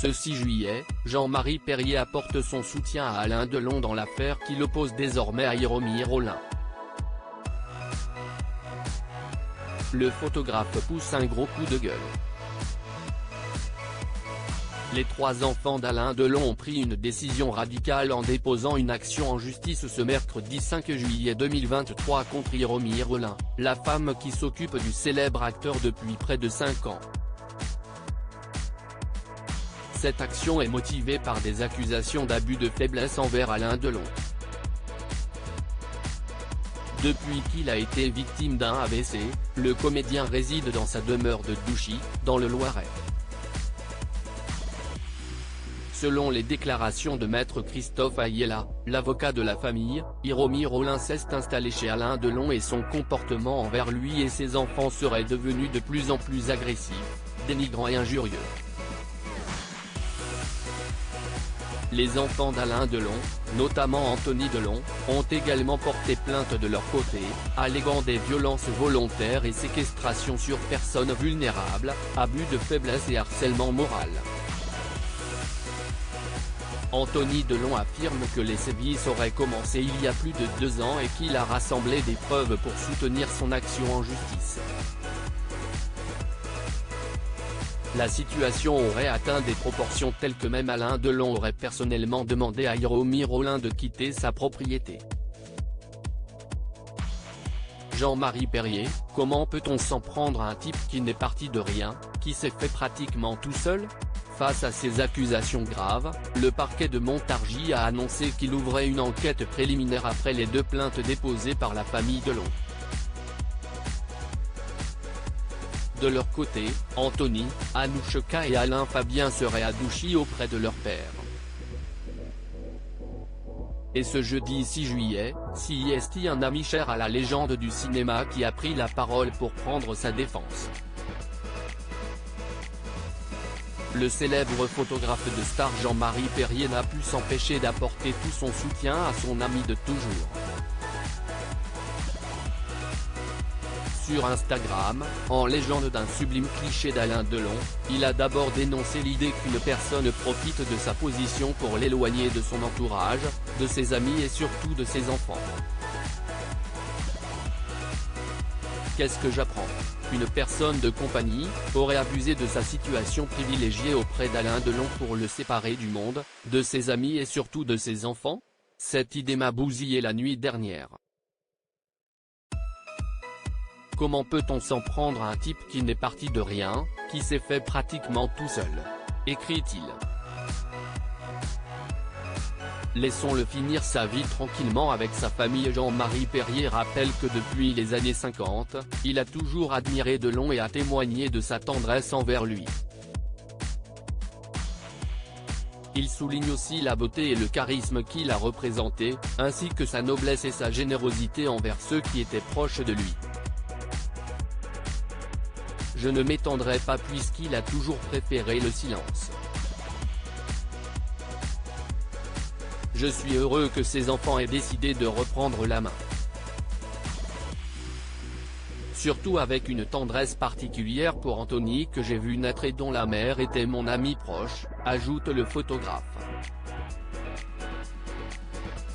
Ce 6 juillet, Jean-Marie Perrier apporte son soutien à Alain Delon dans l'affaire qui l'oppose désormais à Hiromi Rollin. Le photographe pousse un gros coup de gueule. Les 3 enfants d'Alain Delon ont pris une décision radicale en déposant une action en justice ce mercredi 5 juillet 2023 contre Hiromi Rollin, la femme qui s'occupe du célèbre acteur depuis près de 5 ans. Cette action est motivée par des accusations d'abus de faiblesse envers Alain Delon. Depuis qu'il a été victime d'un AVC, le comédien réside dans sa demeure de Douchy, dans le Loiret. Selon les déclarations de maître Christophe Ayella, l'avocat de la famille, Hiromi Rollin s'est installé chez Alain Delon et son comportement envers lui et ses enfants serait devenu de plus en plus agressif, dénigrant et injurieux. Les enfants d'Alain Delon, notamment Anthony Delon, ont également porté plainte de leur côté, alléguant des violences volontaires et séquestration sur personnes vulnérables, abus de faiblesse et harcèlement moral. Anthony Delon affirme que les sévices auraient commencé il y a plus de 2 ans et qu'il a rassemblé des preuves pour soutenir son action en justice. La situation aurait atteint des proportions telles que même Alain Delon aurait personnellement demandé à Hiromi Rollin de quitter sa propriété. Jean-Marie Perrier, comment peut-on s'en prendre à un type qui n'est parti de rien, qui s'est fait pratiquement tout seul ? Face à ces accusations graves, le parquet de Montargis a annoncé qu'il ouvrait une enquête préliminaire après les 2 plaintes déposées par la famille Delon. De leur côté, Anthony, Anouchka et Alain Fabien seraient à Douchy auprès de leur père. Et ce jeudi 6 juillet, c'est un ami cher à la légende du cinéma qui a pris la parole pour prendre sa défense. Le célèbre photographe de star Jean-Marie Perrier n'a pu s'empêcher d'apporter tout son soutien à son ami de toujours. Sur Instagram, en légende d'un sublime cliché d'Alain Delon, il a d'abord dénoncé l'idée qu'une personne profite de sa position pour l'éloigner de son entourage, de ses amis et surtout de ses enfants. Qu'est-ce que j'apprends ? Une personne de compagnie aurait abusé de sa situation privilégiée auprès d'Alain Delon pour le séparer du monde, de ses amis et surtout de ses enfants ? Cette idée m'a bousillé la nuit dernière. Comment peut-on s'en prendre à un type qui n'est parti de rien, qui s'est fait pratiquement tout seul ? Écrit-il. Laissons-le finir sa vie tranquillement avec sa famille. Jean-Marie Perrier rappelle que depuis les années 50, il a toujours admiré Delon et a témoigné de sa tendresse envers lui. Il souligne aussi la beauté et le charisme qu'il a représenté, ainsi que sa noblesse et sa générosité envers ceux qui étaient proches de lui. Je ne m'étendrai pas puisqu'il a toujours préféré le silence. Je suis heureux que ses enfants aient décidé de reprendre la main. Surtout avec une tendresse particulière pour Anthony que j'ai vu naître et dont la mère était mon amie proche, ajoute le photographe.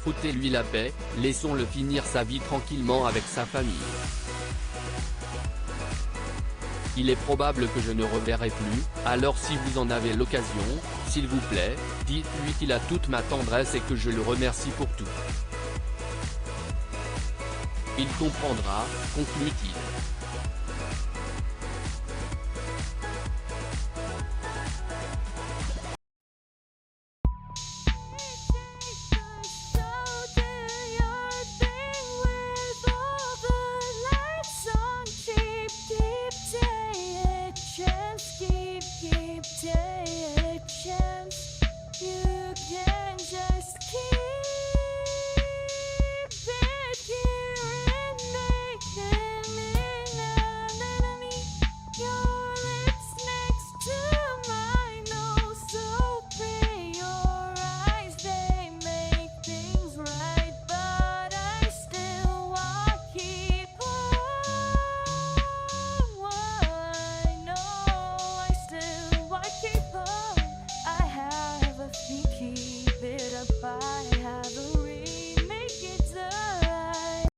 Foutez-lui la paix, laissons-le finir sa vie tranquillement avec sa famille. Il est probable que je ne reverrai plus, alors si vous en avez l'occasion, s'il vous plaît, dites-lui qu'il a toute ma tendresse et que je le remercie pour tout. Il comprendra, conclut-il.